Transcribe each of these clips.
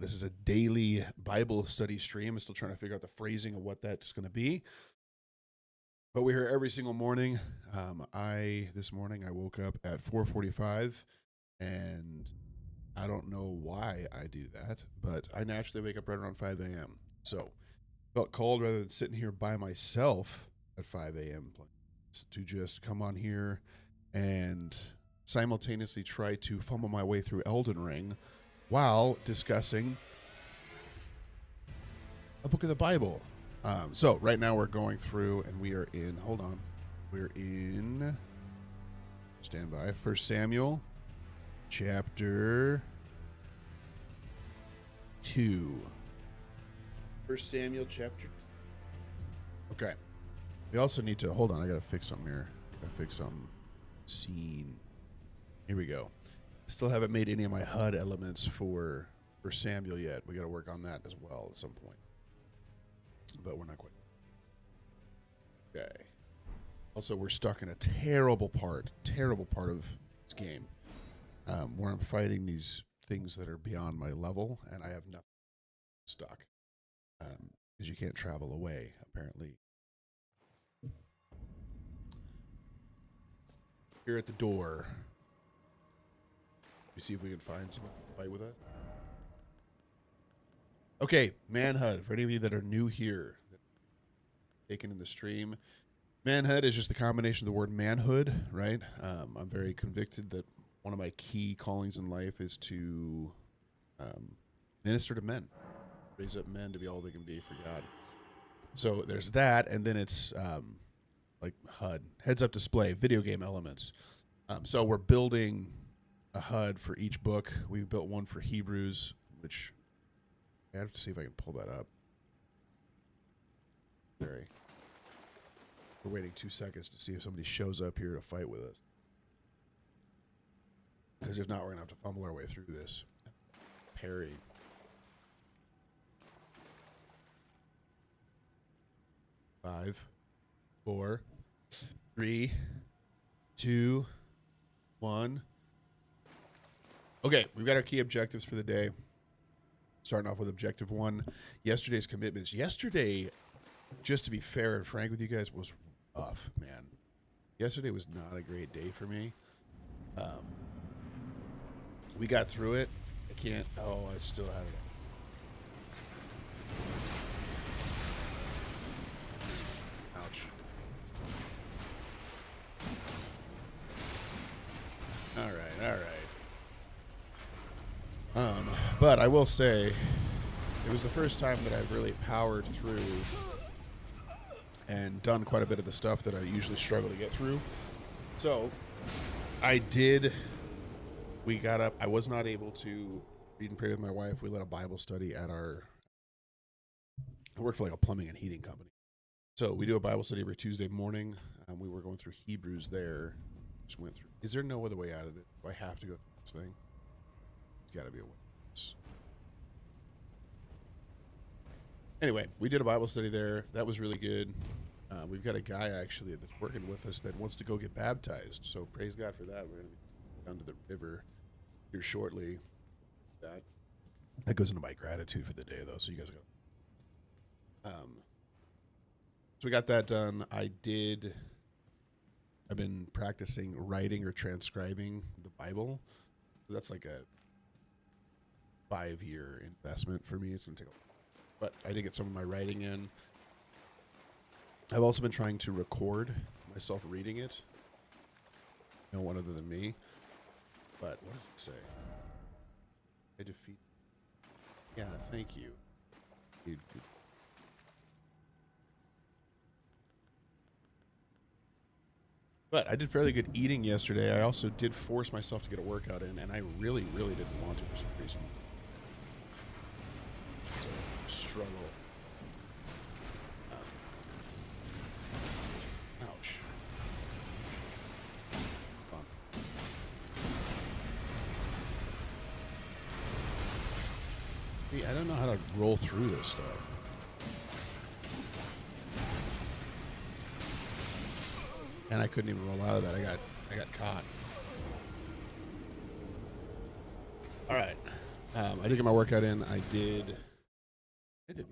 This is a daily Bible study stream. I'm still trying to figure out the phrasing of what that's going to be. But we're here every single morning. This morning I woke up at 4:45, and I don't know why I do that, but I naturally wake up right around 5 a.m. So felt called rather than sitting here by myself at 5 a.m. to just come on here and simultaneously try to fumble my way through Elden Ring while discussing a book of the Bible. So right now we're going through, and we are in, we're in, stand by, 1 Samuel chapter 2. 1 Samuel chapter 2. Okay. We also need to, hold on, I gotta fix something here. Scene. Here we go. Still haven't made any of my HUD elements for Samuel yet. We gotta work on that as well at some point. But we're not quite. Okay. Also, we're stuck in a terrible part of this game, where I'm fighting these things that are beyond my level, and I have nothing stuck, because you can't travel away, apparently. Here at the door. We see if we can find someone to fight with us. Okay, manhood. For any of you that are new here, taken in the stream, manhood is just the combination of the word manhood, right? I'm very convicted that one of my key callings in life is to minister to men, raise up men to be all they can be for God. So there's that, and then it's like HUD, heads up display, video game elements. So we're building a HUD for each book. We built one for Hebrews, which I have to see if I can pull that up. Sorry. We're waiting 2 seconds to see if somebody shows up here to fight with us. Because if not, we're going to have to fumble our way through this. Parry. Five, 4, 3, 2, 1. Okay, we've got our key objectives for the day. Starting off with objective 1, yesterday's commitments. Yesterday, just to be fair and frank with you guys, was rough, man. Yesterday was not a great day for me. We got through it. I still have it. Ouch. All right. But I will say, it was the first time that I've really powered through and done quite a bit of the stuff that I usually struggle to get through. So, we got up. I was not able to read and pray with my wife. We led a Bible study at I work for like a plumbing and heating company. So we do a Bible study every Tuesday morning. We were going through Hebrews there. Just went through. Is there no other way out of it? Do I have to go through this thing? There's got to be a way. Anyway, we did a Bible study there. That was really good. We've got a guy actually that's working with us that wants to go get baptized. So praise God for that. We're going to be down to the river here shortly. That goes into my gratitude for the day, though. So you guys go. So we got that done. I've been practicing writing or transcribing the Bible. So that's like a 5-year investment for me. It's going to take a But I did get some of my writing in. I've also been trying to record myself reading it. No one other than me. But what does it say? I defeat. Yeah, thank you. But I did fairly good eating yesterday. I also did force myself to get a workout in, and I really, really didn't want to for some reason. It's a struggle. Ouch. Fun. See, I don't know how to roll through this stuff. And I couldn't even roll out of that. I got caught. All right. I did get my workout in. I did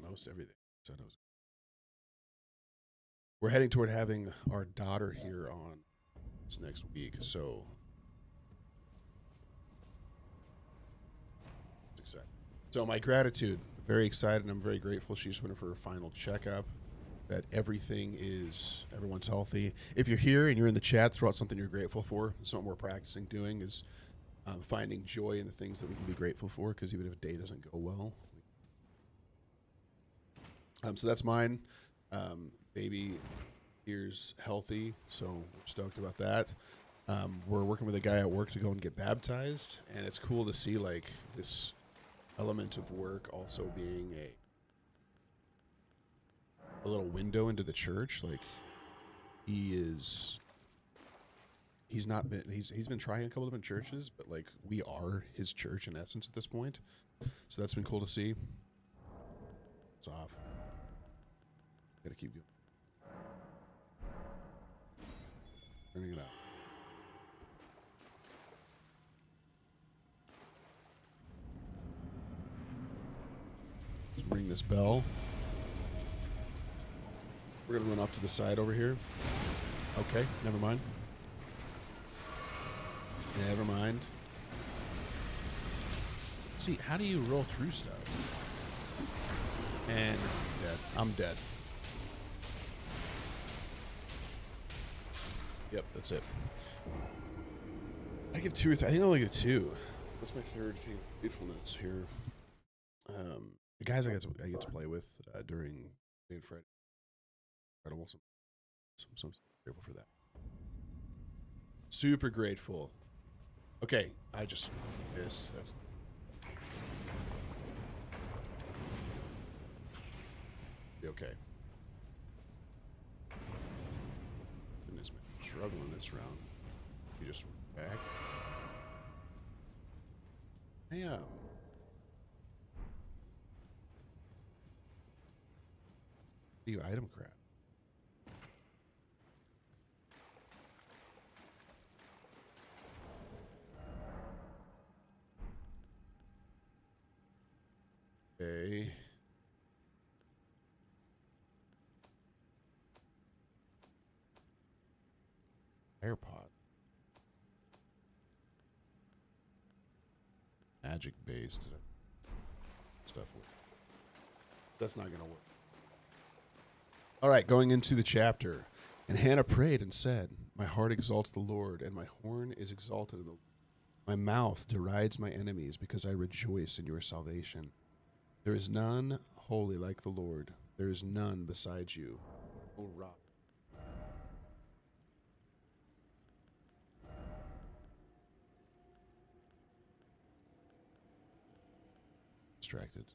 most everything. We're heading toward having our daughter here on this next week, so it's exciting. So my gratitude, very excited. I'm very grateful. She just went for her final checkup. That everyone's healthy. If you're here and you're in the chat, throw out something you're grateful for. Something we're practicing doing is finding joy in the things that we can be grateful for, because even if a day doesn't go well. So that's mine. Baby here's healthy, so we're stoked about that. We're working with a guy at work to go and get baptized, and it's cool to see like this element of work also being a little window into the church. Like he's been trying a couple different churches, but like we are his church in essence at this point. So that's been cool to see. It's off. Gotta keep going. Turning it up. Let's ring this bell. We're gonna run off to the side over here. Okay, never mind. Never mind. See, how do you roll through stuff? And dead. I'm dead. Yep, that's it. I give 2 or 3. I think I only give 2. What's my third thing? Beautifulness here. The guys I get to play with during Day and Friday. Incredible. So grateful for that. Super grateful. Okay, I just missed. That's be okay. Goodness, man, struggling this round. You just back. Damn. You item crap. Okay. AirPod. Magic based stuff. That's not going to work. All right, going into the chapter. And Hannah prayed and said, "My heart exalts the Lord, and my horn is exalted in the Lord. My mouth derides my enemies because I rejoice in your salvation. There is none holy like the Lord. There is none besides you, O rock." Distracted.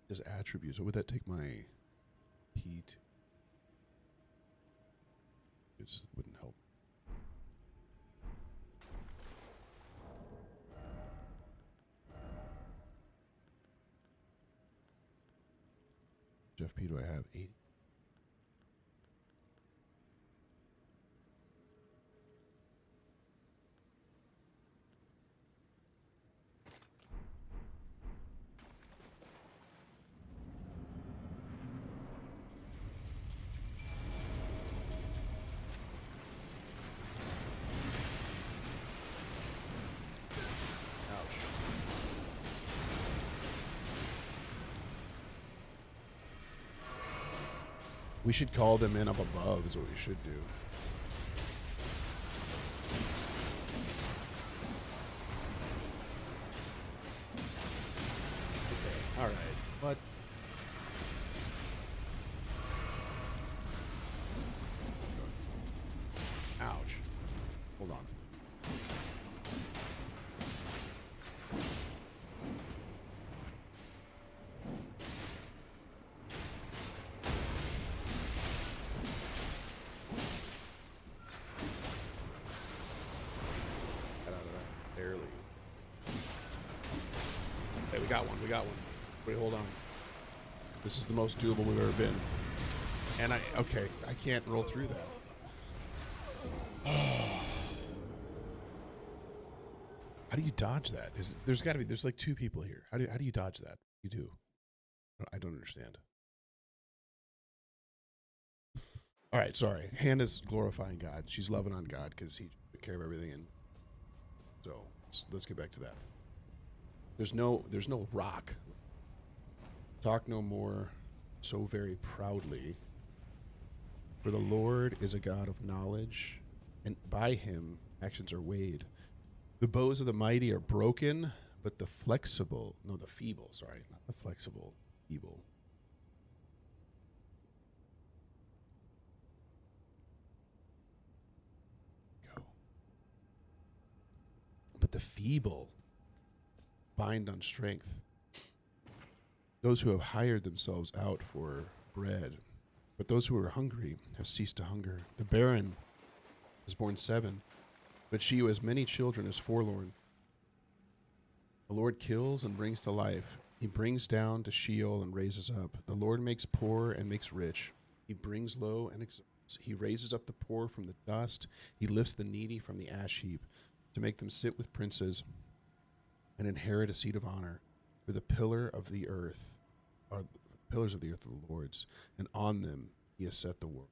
Does attributes. What would that take my heat? It wouldn't help. Jeff P, do I have 80? We should call them in up above is what we should do. Okay, all right. But ouch. Hold on. We got one. Wait, hold on. This is the most doable we've ever been. And I can't roll through that. How do you dodge that? There's got to be, there's like two people here. How do you dodge that? You do. I don't understand. All right, sorry. Hannah's glorifying God. She's loving on God because he took care of everything. And so let's get back to that. There's no rock. Talk no more so very proudly. For the Lord is a God of knowledge, and by him actions are weighed. The bows of the mighty are broken, but the feeble, sorry, not the flexible, feeble. Go. But the feeble bind on strength. Those who have hired themselves out for bread, but those who are hungry have ceased to hunger. The barren has borne 7, but she who has many children is forlorn. The Lord kills and brings to life. He brings down to Sheol and raises up. The Lord makes poor and makes rich. He brings low and exalts. He raises up the poor from the dust. He lifts the needy from the ash heap to make them sit with princes and inherit a seat of honor. For the pillar of the earth are the pillars of the earth of the Lord's, and on them he has set the world.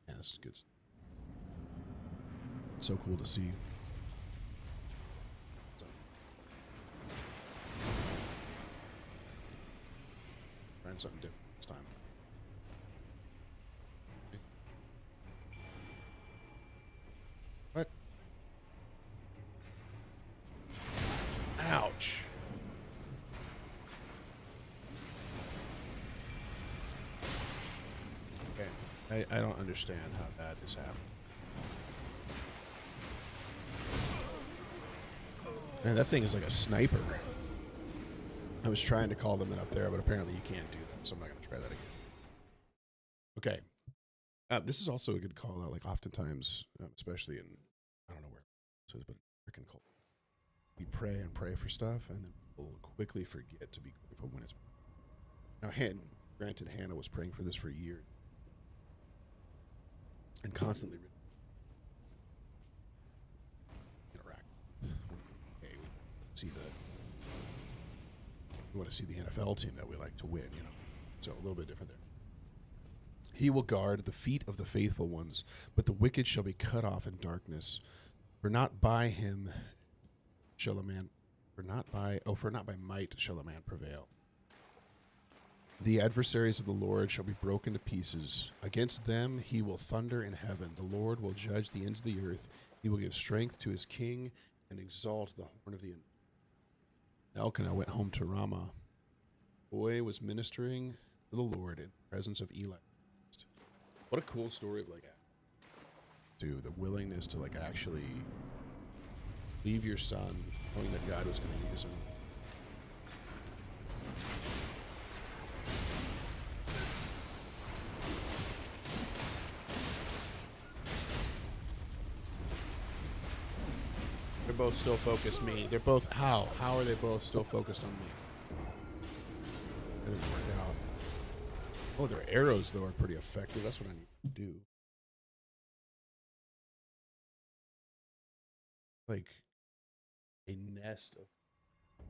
Yes, good stuff. So cool to see. Trying something different this time. What? Ouch. Okay. I don't understand how that is happening. Man, that thing is like a sniper. I was trying to call them in up there, but apparently you can't do that, so I'm not going to try that again. Okay. This is also a good call out, like oftentimes, especially in, I don't know where it says, but American culture. We pray and pray for stuff, and then we'll quickly forget to be grateful when it's. Now, granted, Hannah was praying for this for years. And constantly interact. Okay, we want to see the NFL team that we like to win, you know. So a little bit different there. He will guard the feet of the faithful ones, but the wicked shall be cut off in darkness. For not by him shall a man, for not by might shall a man prevail. The adversaries of the Lord shall be broken to pieces. Against them he will thunder in heaven. The Lord will judge the ends of the earth. He will give strength to his king and exalt the horn of the. Elkanah went home to Ramah. The boy was ministering to the Lord in the presence of Eli. What a cool story of the willingness to actually leave your son, knowing that God was going to use him. They're both still focused me. They're both how are they both still focused on me? It didn't work out. Oh, their arrows though are pretty effective. That's what I need to do. Like a nest of.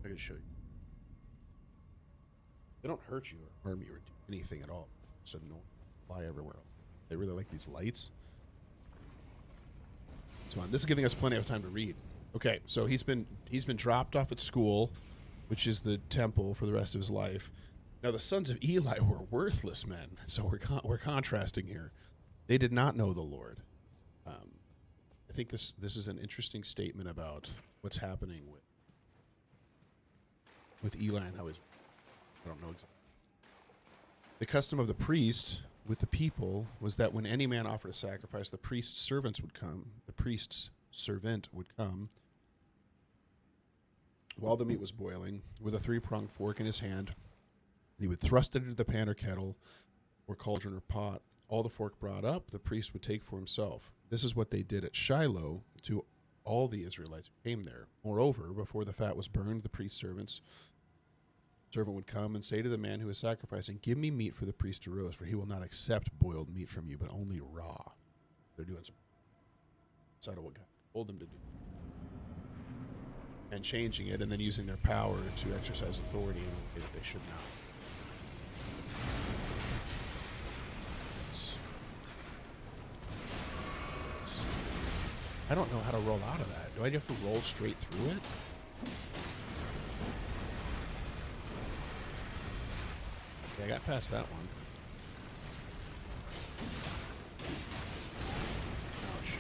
I can show you. They don't hurt you or harm you or do anything at all. Just annoying. Fly everywhere. They really like these lights. It's fun. This is giving us plenty of time to read. Okay, so he's been dropped off at school, which is the temple, for the rest of his life. Now the sons of Eli were worthless men, so we're contrasting here. They did not know the Lord. I think this is an interesting statement about what's happening with Eli and how he's. I don't know exactly. The custom of the priest with the people was that when any man offered a sacrifice, the priest's servant would come while the meat was boiling with a 3-pronged fork in his hand. He would thrust it into the pan or kettle or cauldron or pot. All the fork brought up, the priest would take for himself. This is what they did at Shiloh to all the Israelites who came there. Moreover, before the fat was burned, the priest's servant would come and say to the man who was sacrificing, "Give me meat for the priest to roast, for he will not accept boiled meat from you, but only raw." They're doing some outside of what God told them to do. and changing it, and then using their power to exercise authority in a way that they should not. I don't know how to roll out of that. Do I have to roll straight through it? Yeah, I got past that one. Ouch.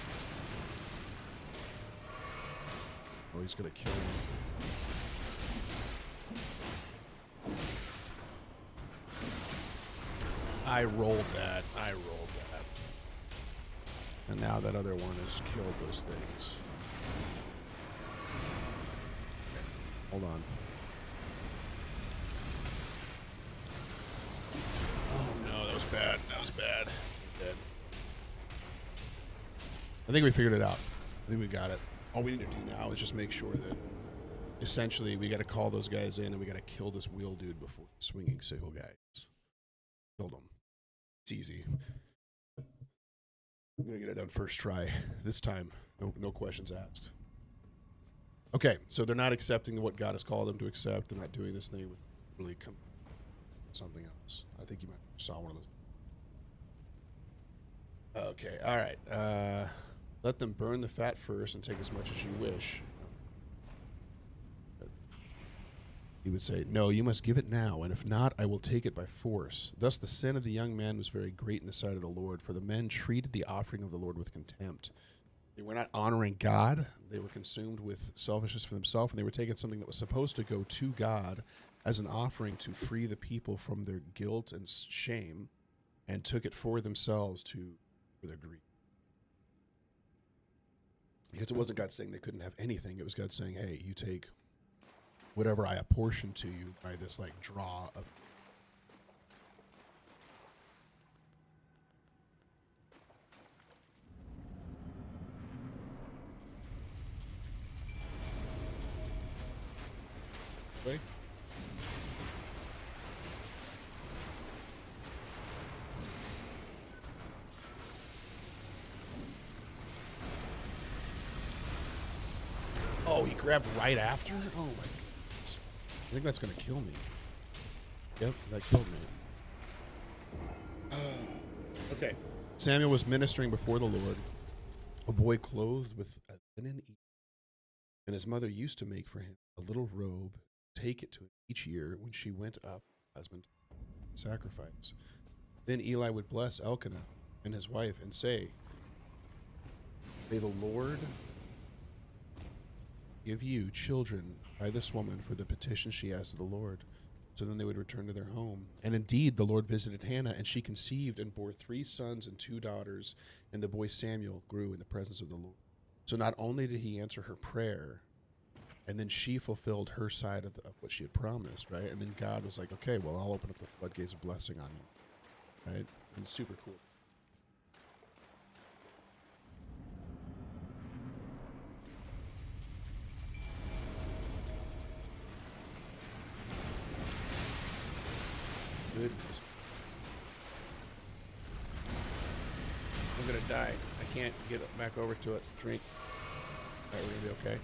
Oh, he's gonna kill me. I rolled that. And now that other one has killed those things. Okay, hold on. Oh no, that was bad. Dead. I think we figured it out. I think we got it. All we need to do now is just make sure that essentially we got to call those guys in and we got to kill this wheel dude before the swinging sickle guys. Killed him. It's easy. I'm going to get it done first try this time. No questions asked. Okay, so they're not accepting what God has called them to accept. They're not doing this thing with really something else. I think you might have saw one of those. Okay, all right. Let them burn the fat first and take as much as you wish. He would say, no, you must give it now, and if not, I will take it by force. Thus the sin of the young man was very great in the sight of the Lord, for the men treated the offering of the Lord with contempt. They were not honoring God. They were consumed with selfishness for themselves, and they were taking something that was supposed to go to God as an offering to free the people from their guilt and shame, and took it for themselves for their grief. Because it wasn't God saying they couldn't have anything. It was God saying, hey, you take whatever I apportion to you by this like draw of. Wait. Oh, he grabbed right after? Oh my God. I think that's going to kill me. Yep, that killed me. Okay. Samuel was ministering before the Lord, a boy clothed with a linen ephod, and his mother used to make for him a little robe, take it to him each year when she went up, husband, sacrifice. Then Eli would bless Elkanah and his wife and say, may the Lord give you children by this woman for the petition she asked of the Lord. So then they would return to their home. And indeed, the Lord visited Hannah, and she conceived and bore 3 sons and 2 daughters, and the boy Samuel grew in the presence of the Lord. So not only did he answer her prayer, and then she fulfilled her side of what she had promised, right? And then God was like, okay, well, I'll open up the floodgates of blessing on you, right? And it's super cool. Goodness. I'm gonna die. I can't get back over to it. Drink. Alright, we're gonna be okay.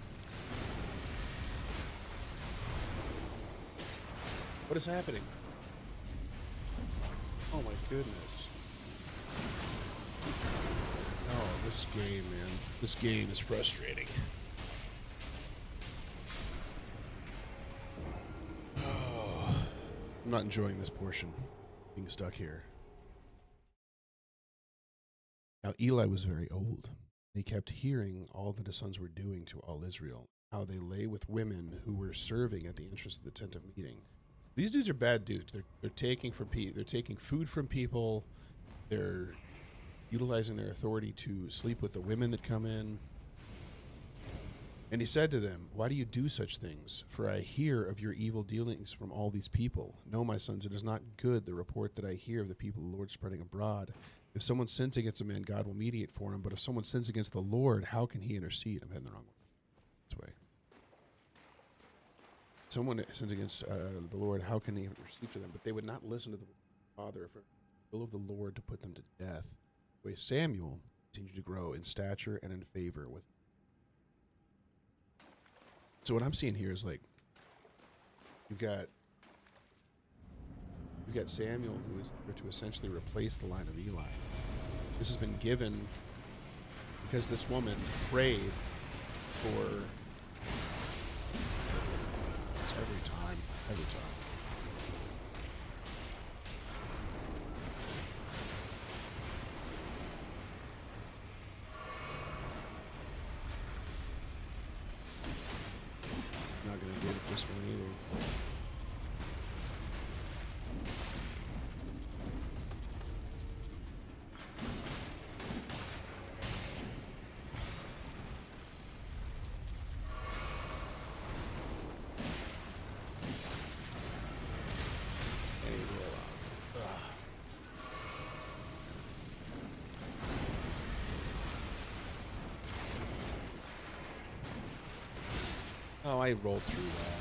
What is happening? Oh my goodness. Oh, this game, man. This game is frustrating. I'm not enjoying this portion, being stuck here. Now Eli was very old. He kept hearing all that his sons were doing to all Israel, how they lay with women who were serving at the entrance of the tent of meeting. These dudes are bad dudes. They're taking they're taking food from people. They're utilizing their authority to sleep with the women that come in. And he said to them, why do you do such things? For I hear of your evil dealings from all these people. No, my sons, it is not good the report that I hear of the people of the Lord spreading abroad. If someone sins against a man, God will mediate for him. But if someone sins against the Lord, how can he intercede? I'm heading the wrong way. This way. Someone sins against the Lord, how can he intercede for them? But they would not listen to the Father for the will of the Lord to put them to death. The way Samuel continued to grow in stature and in favor with. So what I'm seeing here is like you've got Samuel, who is there to essentially replace the line of Eli. This has been given because this woman prayed for. It's every time. Not gonna get it this one either. Oh, I rolled through that.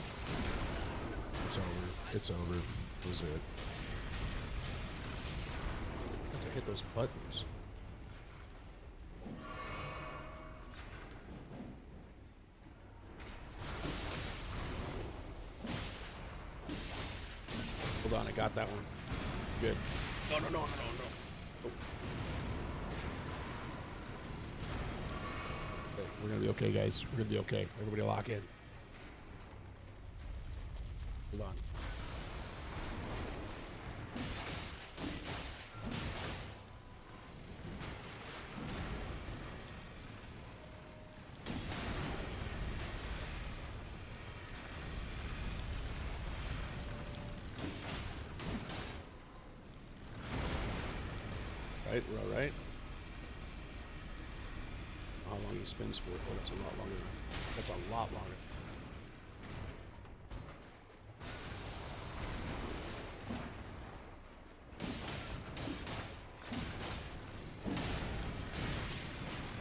It's over. That was it. I have to hit those buttons. Hold on, I got that one. Good. No. Oh. Okay, we're gonna be okay, guys. We're gonna be okay. Everybody lock in. Hold on. Right, we're all right. How long he spins for? Oh, that's a lot longer. That's a lot longer.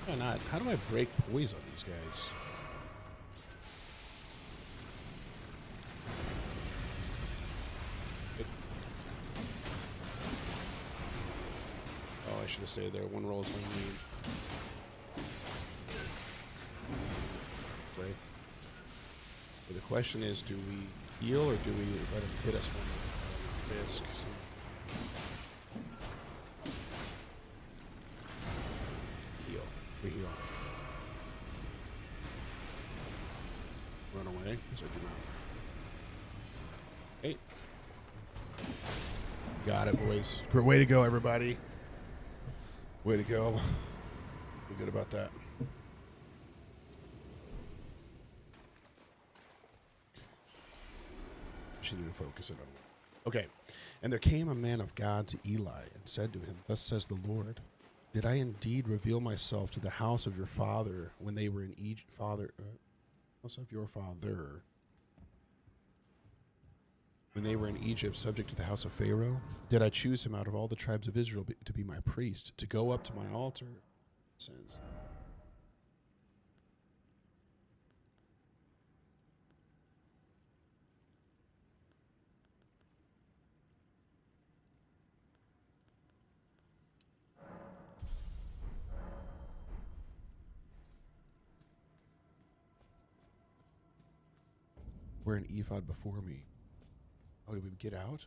Why not? How do I break poise on these guys? Oh, I should have stayed there. One roll is all you need. Right. So the question is, do we heal or do we let him hit us when we risk? Heal. We heal. Run away. So do not. Hey. Got it, boys. Great way to go, everybody. Way to go. Be good about that. She need to focus it on. Okay. And there came a man of God to Eli and said to him, "Thus says the Lord, did I indeed reveal myself to the house of your father when they were in Egypt? House of your father. When they were in Egypt, subject to the house of Pharaoh? Did I choose him out of all the tribes of Israel to be my priest, to go up to my altar?" Sins. Wear an ephod before me. Oh, did we get out?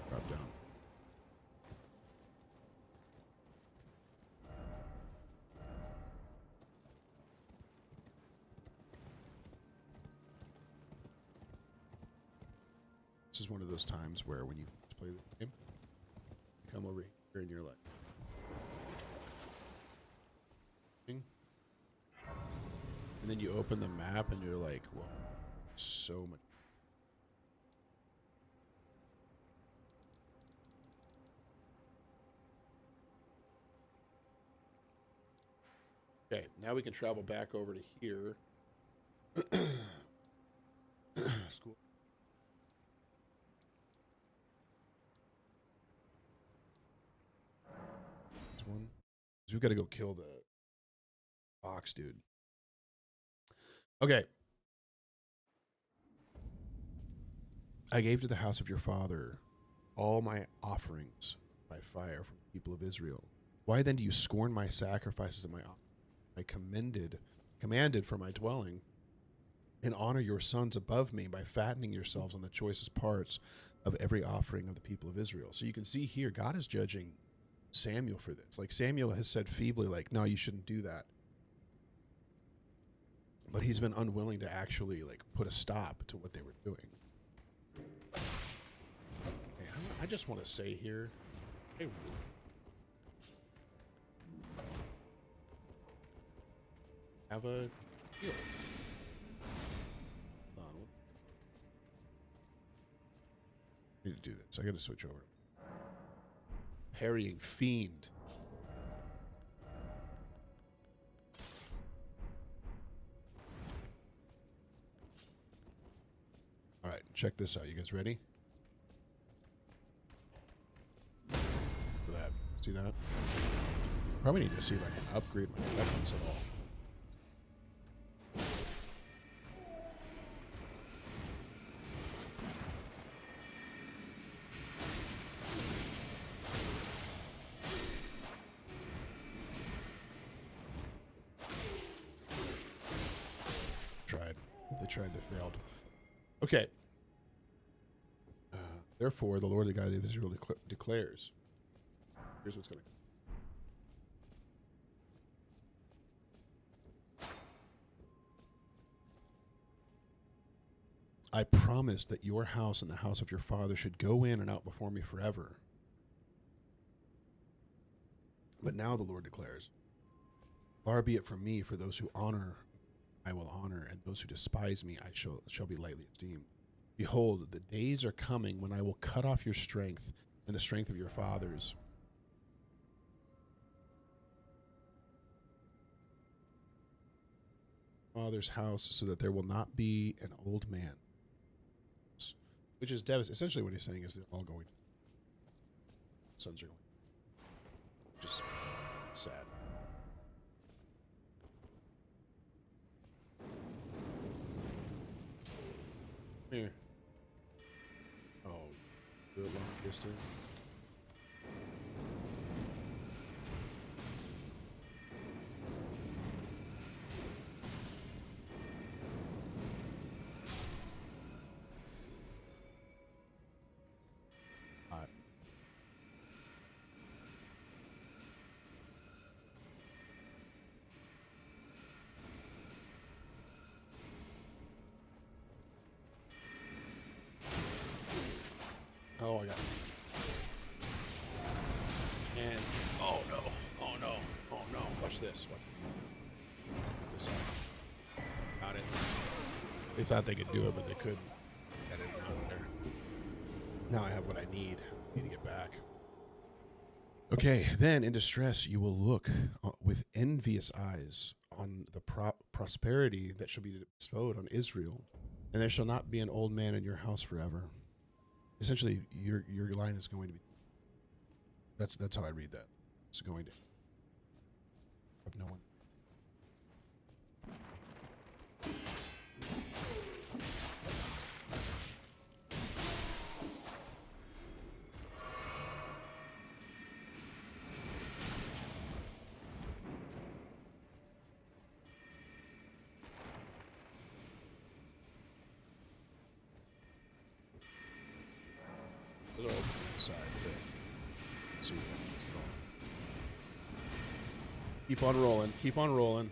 Drop down. This is one of those times where when you play the game, you come over here and you're like, and then you open the map and you're like, whoa, so much. Okay, now we can travel back over to here. School. This one. So we've got to go kill the fox, dude. Okay. I gave to the house of your father all my offerings by fire from the people of Israel. Why then do you scorn my sacrifices and my offerings? I commanded for my dwelling, and honor your sons above me by fattening yourselves on the choicest parts of every offering of the people of Israel. So you can see here, God is judging Samuel for this. Like Samuel has said feebly, like, no, you shouldn't do that. But he's been unwilling to actually like put a stop to what they were doing. Okay, I just want to say here, hey, have a deal. I need to do this. I got to switch over. Parrying fiend. All right, check this out. You guys ready? For that. See that? Probably need to see if I can upgrade my weapons at all. They failed. Okay. Therefore, the Lord, the God of Israel, declares. Here's what's going to. I promised that your house and the house of your father should go in and out before me forever. But now the Lord declares, far be it from me, for those who honor I will honor, and those who despise me I shall be lightly esteemed. Behold, the days are coming when I will cut off your strength and the strength of your fathers. Father's house, so that there will not be an old man. Which is devastating. Essentially what he's saying is they're all going. Sons are going. Just sad. Here. Oh, do it long distance. Hot. Oh, I got it. And, oh no, oh no, oh no. Watch this. Watch this out. Got it. They thought they could do it, but they couldn't. Get it out there. Now I have what I need. I need to get back. Okay, then in distress you will look with envious eyes on the prosperity that shall be bestowed on Israel, and there shall not be an old man in your house forever. Essentially, your line is going to be. That's how I read that. It's going to have no one. Keep on rolling. Keep on rolling.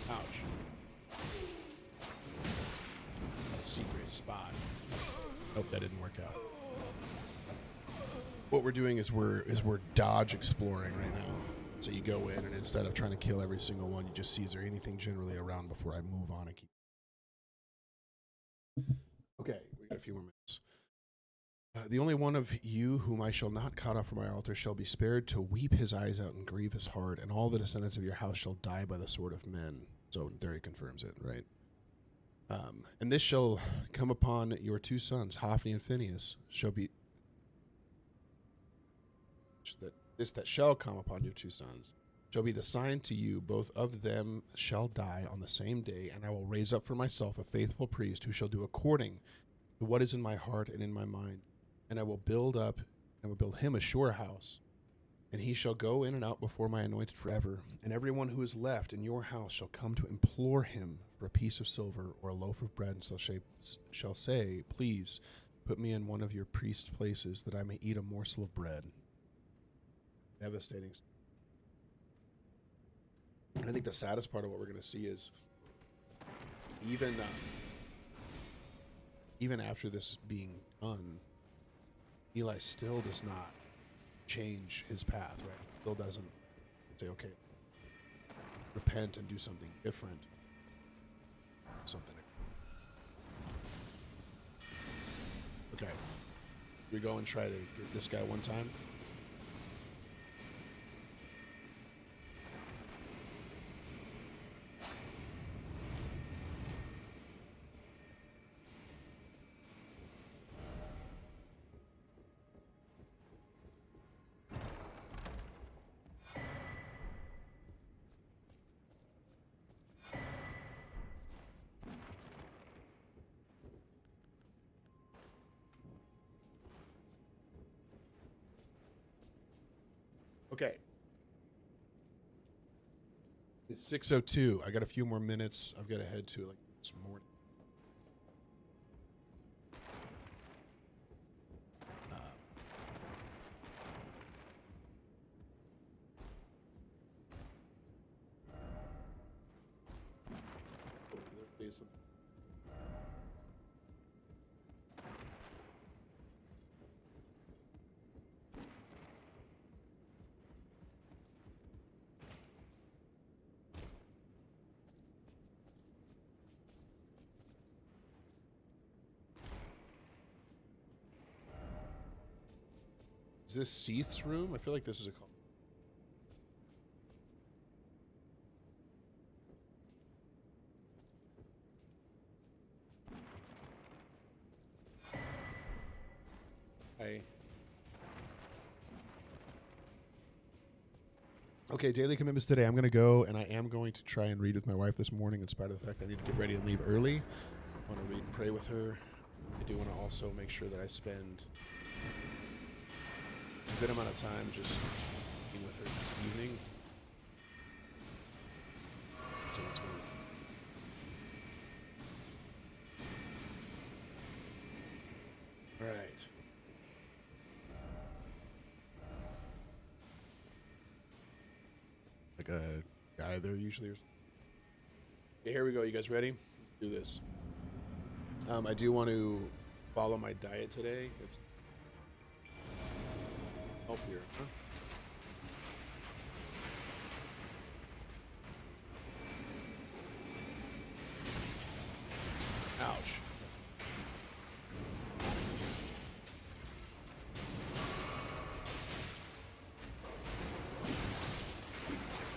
Ouch. Secret spot. Hope that didn't work out. What we're doing is we're dodge exploring right now. So you go in, and instead of trying to kill every single one, you just see is there anything generally around before I move on and keep. Okay, we got a few more minutes. The only one of you whom I shall not cut off from my altar shall be spared to weep his eyes out and grieve his heart, and all the descendants of your house shall die by the sword of men. So there he confirms it, right? And this shall come upon your two sons, Hophni and Phinehas, shall be that this that shall come upon your two sons shall be the sign to you. Both of them shall die on the same day, and I will raise up for myself a faithful priest who shall do according to what is in my heart and in my mind. And I will build him a sure house, and he shall go in and out before my anointed forever. And everyone who is left in your house shall come to implore him for a piece of silver or a loaf of bread, and shall say, please put me in one of your priest places, that I may eat a morsel of bread. Devastating. I think the saddest part of what we're going to see is even after this being done, Eli still does not change his path, right? Still doesn't say, okay, repent and do something different. Okay. We go and try to get this guy one time. Okay. It's 6:02. I got a few more minutes. I've got to head to this morning. Is this Seath's room? I feel like this is a call. Hey. Okay, daily commitments today. I'm going to go, and I am going to try and read with my wife this morning, in spite of the fact that I need to get ready and leave early. I want to read and pray with her. I do want to also make sure that I spend a good amount of time just being with her this evening. So that's what all right. Like a guy there usually. Okay, here we go. You guys ready? Let's do this. I do want to follow my diet today. It's help here, huh? Ouch.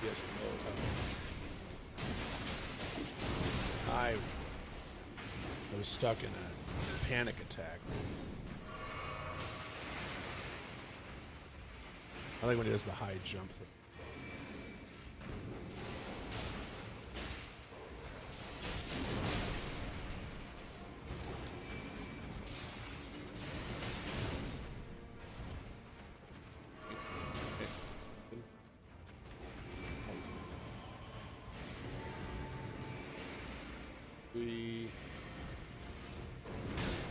Yes, I was stuck in a panic attack. I like when he does the high jump thing.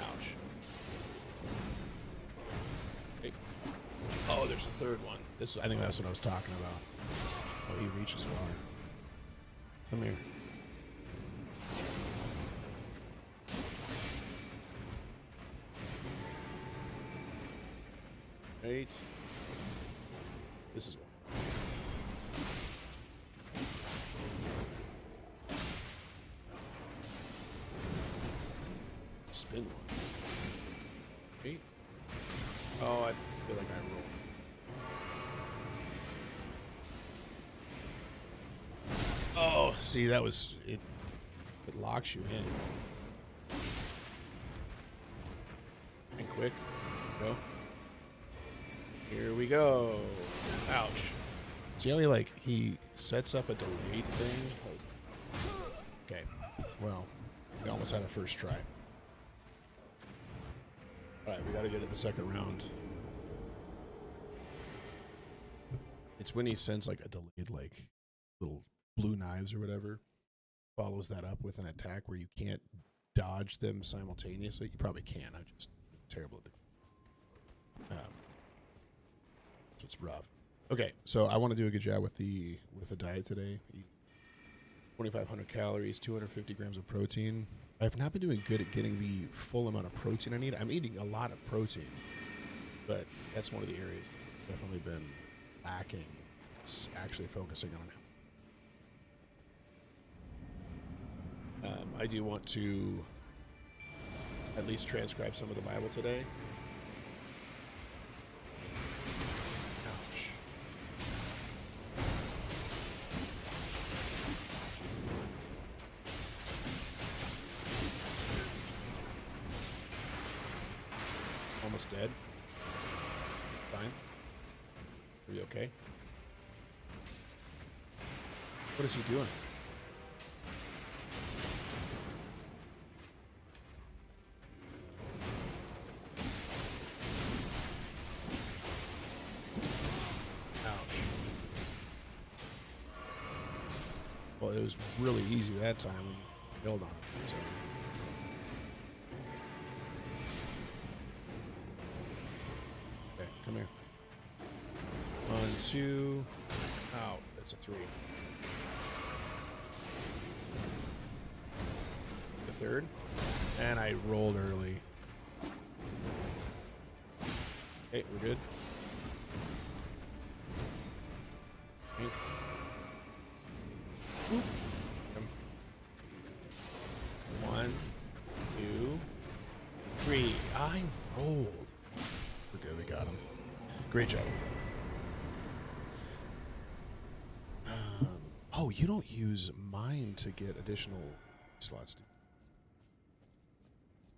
Ouch. Hey. Oh, there's a third one. I think that's what I was talking about. Oh, he reaches far. Come here. Right. This is one. Spin one. Eight. Oh, I feel like I rolled. Oh, see, that was it. It locks you in. And quick, go. Here we go. Ouch. See how he sets up a delayed thing? Okay. Well, we almost had a first try. Alright, we gotta get it the second round. It's when he sends like a delayed little blue knives or whatever. Follows that up with an attack where you can't dodge them simultaneously. You probably can. I'm just terrible at the so it's rough. Okay, so I want to do a good job with the diet today. Eat 2,500 calories, 250 grams of protein. I've not been doing good at getting the full amount of protein I need. I'm eating a lot of protein, but that's one of the areas I've definitely been lacking. It's actually focusing on it. I do want to at least transcribe some of the Bible today. Ouch. Almost dead. Fine. Are you okay? What is he doing? Well, it was really easy that time when you build on it. So. Okay, come here. 1, 2. Ow, that's a 3. The third. And I rolled early. Okay, we're good. Okay. 1, 2, 3. I rolled. We're good. We got him. Great job. Oh, you don't use mine to get additional slots.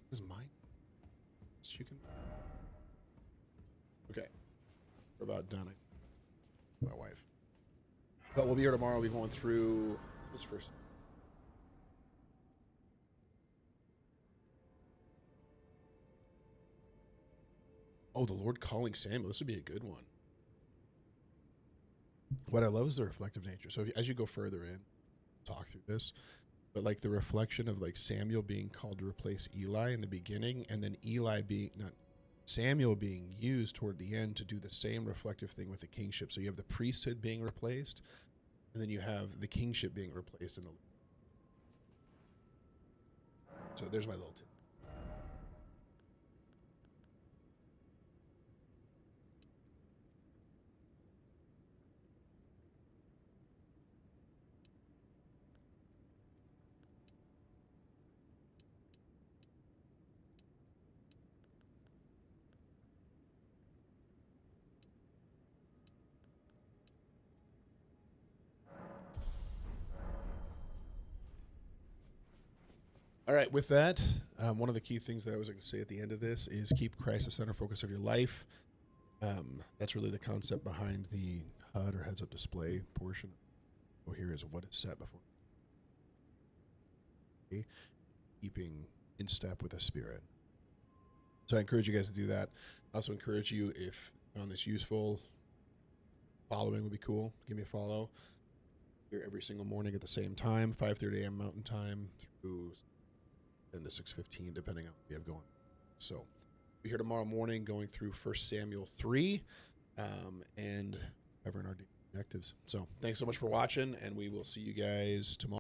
What is mine? Chicken. Okay. We're about done. My wife. But we'll be here tomorrow. We'll be going through this first. Oh, the Lord calling Samuel. This would be a good one. What I love is the reflective nature. So as you go further in, talk through this, but like the reflection of like Samuel being called to replace Eli in the beginning, and then Samuel being used toward the end to do the same reflective thing with the kingship. So you have the priesthood being replaced, and then you have the kingship being replaced in the. So there's my little tip. All right, with that, one of the key things that I was going to say at the end of this is keep Christ the center focus of your life. That's really the concept behind the HUD or heads-up display portion. So here is what is set before. Okay. Keeping in step with the Spirit. So I encourage you guys to do that. I also encourage you, if you found this useful, following would be cool. Give me a follow. Here every single morning at the same time, 5:30 a.m. Mountain Time through 10 to 6:15, depending on what we have going. So we're here tomorrow morning going through 1 Samuel 3 and covering our objectives. So thanks so much for watching, and we will see you guys tomorrow.